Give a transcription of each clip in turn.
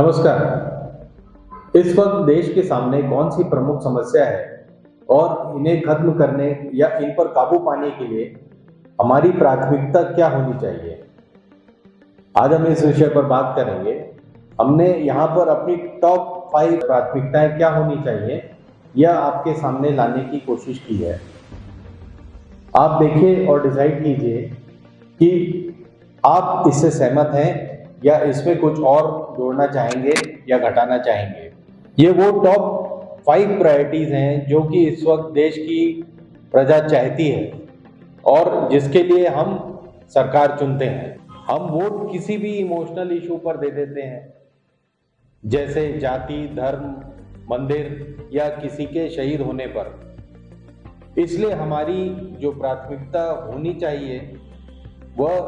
नमस्कार। इस वक्त देश के सामने कौन सी प्रमुख समस्या है और इन्हें खत्म करने या इन पर काबू पाने के लिए हमारी प्राथमिकता क्या होनी चाहिए, आज हम इस विषय पर बात करेंगे। हमने यहाँ पर अपनी टॉप 5 प्राथमिकताएं क्या होनी चाहिए यह आपके सामने लाने की कोशिश की है। आप देखिए और डिसाइड कीजिए कि आप इससे सहमत हैं या इसमें कुछ और जोड़ना चाहेंगे या घटाना चाहेंगे। ये वो टॉप 5 प्रायोरिटीज हैं जो कि इस वक्त देश की प्रजा चाहती है और जिसके लिए हम सरकार चुनते हैं। हम वोट किसी भी इमोशनल इशू पर दे देते हैं, जैसे जाति, धर्म, मंदिर या किसी के शहीद होने पर। इसलिए हमारी जो प्राथमिकता होनी चाहिए वह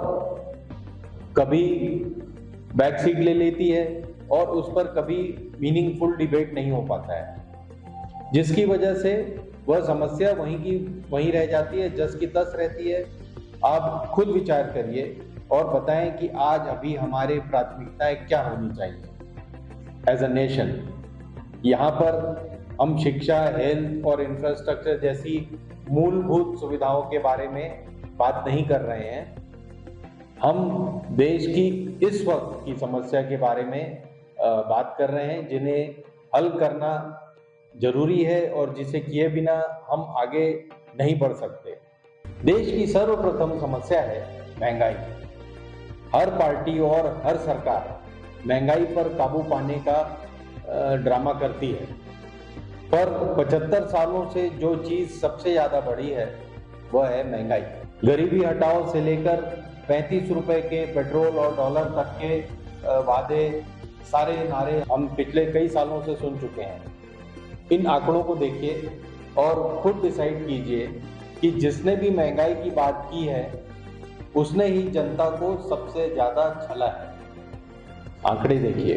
कभी बैक सीट ले लेती है और उस पर कभी मीनिंगफुल डिबेट नहीं हो पाता है, जिसकी वजह से वह समस्या वहीं की वहीं रह जाती है, जस की तस रहती है। आप खुद विचार करिए और बताएं कि आज अभी हमारे प्राथमिकताएं क्या होनी चाहिए एज अ नेशन। यहाँ पर हम शिक्षा, हेल्थ और इंफ्रास्ट्रक्चर जैसी मूलभूत सुविधाओं के बारे में बात नहीं कर रहे हैं। हम देश की इस वक्त की समस्या के बारे में बात कर रहे हैं, जिन्हें हल करना जरूरी है और जिसे किए बिना हम आगे नहीं बढ़ सकते। देश की सर्वप्रथम समस्या है महंगाई। हर पार्टी और हर सरकार महंगाई पर काबू पाने का ड्रामा करती है, पर 75 सालों से जो चीज सबसे ज्यादा बढ़ी है वह है महंगाई। गरीबी हटाओ से लेकर 35 रुपए के पेट्रोल और डॉलर तक के वादे, सारे नारे हम पिछले कई सालों से सुन चुके हैं। इन आंकड़ों को देखिए और खुद डिसाइड कीजिए कि जिसने भी महंगाई की बात की है उसने ही जनता को सबसे ज्यादा छला है। आंकड़े देखिए।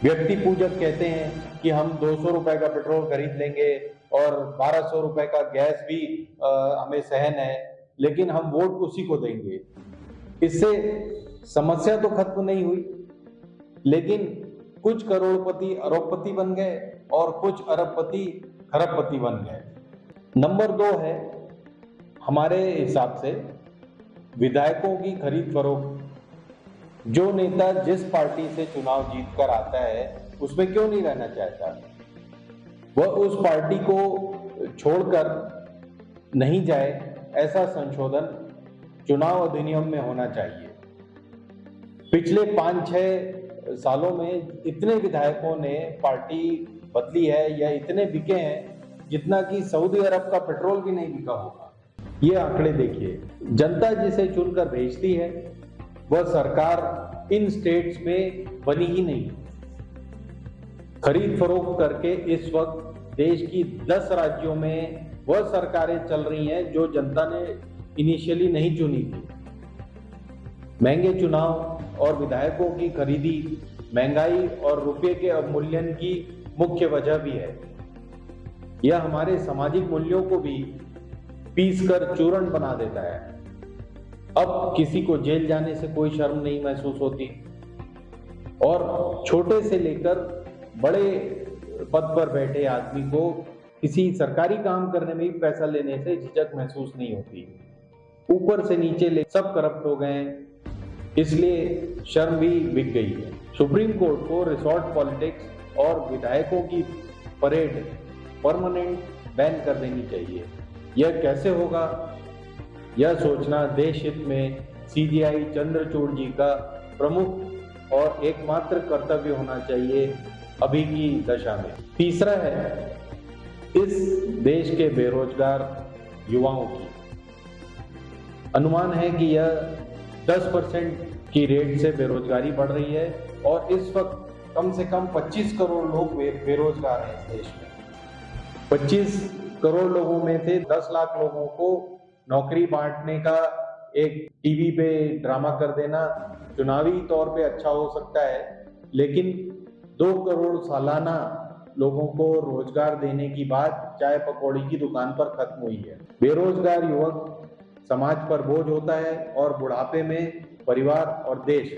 व्यक्ति पूजक कहते हैं कि हम 200 रुपए का पेट्रोल खरीद लेंगे और 1200 रुपए का गैस भी हमें सहन है, लेकिन हम वोट उसी को देंगे। इससे समस्या तो खत्म नहीं हुई, लेकिन कुछ करोड़पति अरबपति बन गए और कुछ अरबपति खरबपति बन गए। नंबर 2 है हमारे हिसाब से विधायकों की खरीद फरोख्त। जो नेता जिस पार्टी से चुनाव जीत कर आता है उसमें क्यों नहीं रहना चाहता, वह उस पार्टी को छोड़कर नहीं जाए, ऐसा संशोधन चुनाव अधिनियम में होना चाहिए। पिछले 5-6 सालों में इतने विधायकों ने पार्टी बदली है या इतने बिके हैं जितना कि सऊदी अरब का पेट्रोल भी नहीं बिका होगा। ये आंकड़े देखिए। जनता जिसे चुनकर भेजती है वह सरकार इन स्टेट्स में बनी ही नहीं। खरीद फरोख्त करके इस वक्त देश की 10 राज्यों में वह सरकारें चल रही हैं जो जनता ने इनिशियली नहीं चुनी थी। महंगे चुनाव और विधायकों की खरीदी महंगाई और रुपये के अवमूल्यन की मुख्य वजह भी है। यह हमारे सामाजिक मूल्यों को भी पीसकर चूर्ण बना देता है। अब किसी को जेल जाने से कोई शर्म नहीं महसूस होती और छोटे से लेकर बड़े पद पर बैठे आदमी को किसी सरकारी काम करने में भी पैसा लेने से झिझक महसूस नहीं होती। ऊपर से नीचे ले सब करप्ट हो गए, इसलिए शर्म भी बिक गई है। सुप्रीम कोर्ट को रिसोर्ट पॉलिटिक्स और विधायकों की परेड परमानेंट बैन कर देनी चाहिए। यह कैसे होगा, यह सोचना देश हित में सीजीआई चंद्रचूड़ जी का प्रमुख और एकमात्र कर्तव्य होना चाहिए अभी की दशा में। तीसरा है इस देश के बेरोजगार युवाओं की। अनुमान है कि यह 10% की रेट से बेरोजगारी बढ़ रही है और इस वक्त कम से कम 25 करोड़ लोग बेरोजगार हैं इस देश में। 25 करोड़ लोगों में से 10 लाख लोगों को नौकरी बांटने का एक टीवी पे ड्रामा कर देना चुनावी तौर पे अच्छा हो सकता है, लेकिन 2 करोड़ सालाना लोगों को रोजगार देने की बात चाय पकौड़ी की दुकान पर खत्म हुई है। बेरोजगार युवक समाज पर बोझ होता है और बुढ़ापे में परिवार और देश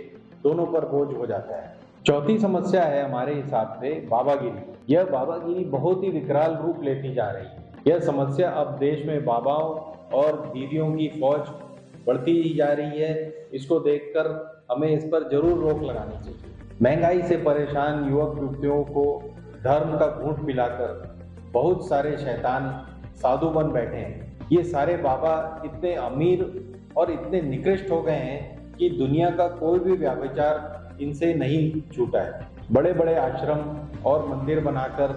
दोनों पर बोझ हो जाता है। चौथी समस्या है हमारे हिसाब से बाबागिरी। यह बाबागिरी बहुत ही विकराल रूप लेती जा रही है। यह समस्या अब देश में बाबाओं और दीदियों की फौज बढ़ती ही जा रही है। इसको देखकर हमें इस पर जरूर रोक लगानी चाहिए। महंगाई से परेशान युवक युवतियों को धर्म का घूंट पिलाकर बहुत सारे शैतान साधु बन बैठे हैं। ये सारे बाबा इतने अमीर और इतने निकृष्ट हो गए हैं कि दुनिया का कोई भी व्यभिचार इनसे नहीं छूटा है। बड़े बड़े आश्रम और मंदिर बनाकर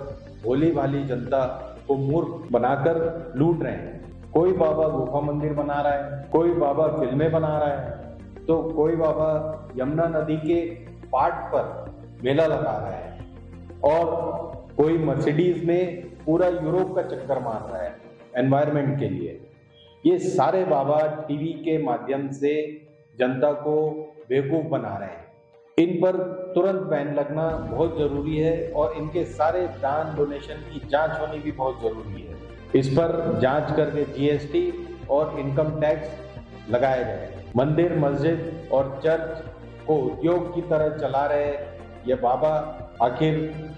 भोली भाली जनता को मूर्ख बनाकर लूट रहे हैं। कोई बाबा गुफा मंदिर बना रहा है, कोई बाबा फिल्में बना रहा है, तो कोई बाबा यमुना नदी के पाट पर मेला लगा रहा है और कोई मर्सिडीज में पूरा यूरोप का चक्कर मार रहा है एनवायरनमेंट के लिए। ये सारे बाबा टीवी के माध्यम से जनता को बेवकूफ बना रहे हैं। इन पर तुरंत बैन लगना बहुत जरूरी है और इनके सारे दान डोनेशन की जांच होनी भी बहुत जरूरी है। इस पर जांच करके जीएसटी और इनकम टैक्स लगाया जाए। मंदिर, मस्जिद और चर्च को उद्योग की तरह चला रहे ये बाबा आखिर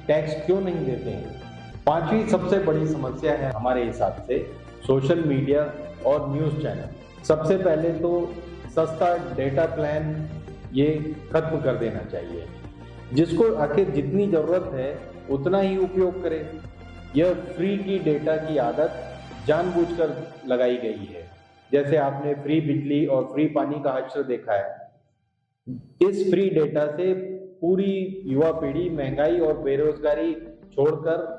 टैक्स क्यों नहीं देते हैं? पांचवी सबसे बड़ी समस्या है हमारे हिसाब से सोशल मीडिया और न्यूज़ चैनल। सबसे पहले तो सस्ता डेटा प्लान ये खत्म कर देना चाहिए। जिसको आखिर जितनी ज़रूरत है उतना ही उपयोग करे। यह फ्री की डेटा की आदत जानबूझकर लगाई गई है। जैसे आपने फ्री बिजली और फ्री पानी का हश्र देखा है। इस फ्री डेटा से पूरी युवा पीढ़ी महंगाई और बेरोजगारी छोड़कर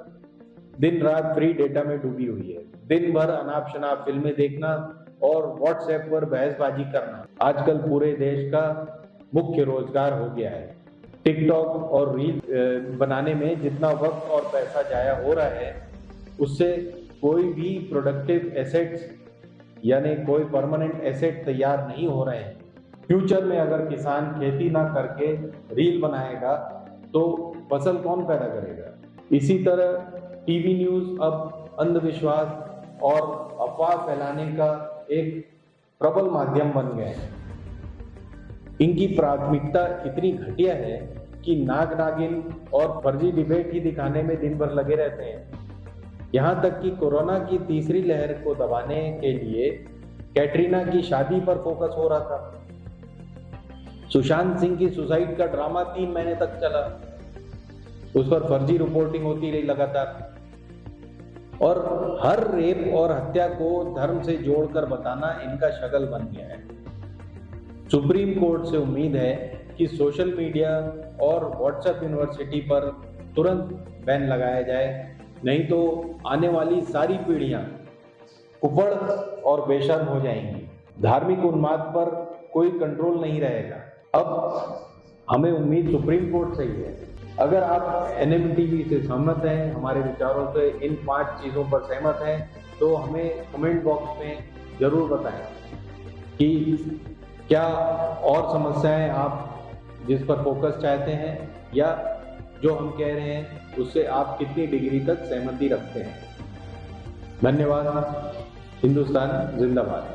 दिन रात फ्री डेटा में डूबी हुई है। दिन भर अनाप शनाप फिल्में देखना और व्हाट्सएप पर बहसबाजी करना आजकल पूरे देश का मुख्य रोजगार हो गया है। टिकटॉक और रील बनाने में जितना वक्त और पैसा जाया हो रहा है उससे कोई भी प्रोडक्टिव एसेट्स यानी कोई परमानेंट एसेट तैयार नहीं हो रहे हैं। फ्यूचर में अगर किसान खेती ना करके रील बनाएगा तो फसल कौन पैदा करेगा? इसी तरह टीवी न्यूज़ अब अंधविश्वास और अफवाह फैलाने का एक प्रबल माध्यम बन गए हैं। इनकी प्राथमिकता इतनी घटिया है कि नाग नागिन और फर्जी डिबेट ही दिखाने में दिन भर लगे रहते हैं। यहाँ तक कि कोरोना की तीसरी लहर को दबाने के लिए कैटरीना की शादी पर फोकस हो रहा था। सुशांत सिंह की सुसाइड का ड्रामा 3 महीने तक चला। उस पर फर्जी रिपोर्टिंग होती रही लगातार। और हर रेप और हत्या को धर्म से जोड़कर बताना इनका शगल बन गया है। सुप्रीम कोर्ट से उम्मीद है कि सोशल मीडिया और व्हाट्सएप यूनिवर्सिटी पर तुरंत बैन लगाया जाए, नहीं तो आने वाली सारी पीढ़ियां कुपड़ और बेशर्म हो जाएंगी। धार्मिक उन्माद पर कोई कंट्रोल नहीं रहेगा। अब हमें उम्मीद सुप्रीम कोर्ट से ही है। अगर आप एनएमटीवी से सहमत हैं, हमारे विचारों से इन 5 चीज़ों पर सहमत हैं, तो हमें कमेंट बॉक्स में ज़रूर बताएं कि क्या और समस्याएं आप जिस पर फोकस चाहते हैं या जो हम कह रहे हैं उससे आप कितनी डिग्री तक सहमति रखते हैं। धन्यवाद। हिंदुस्तान जिंदाबाद।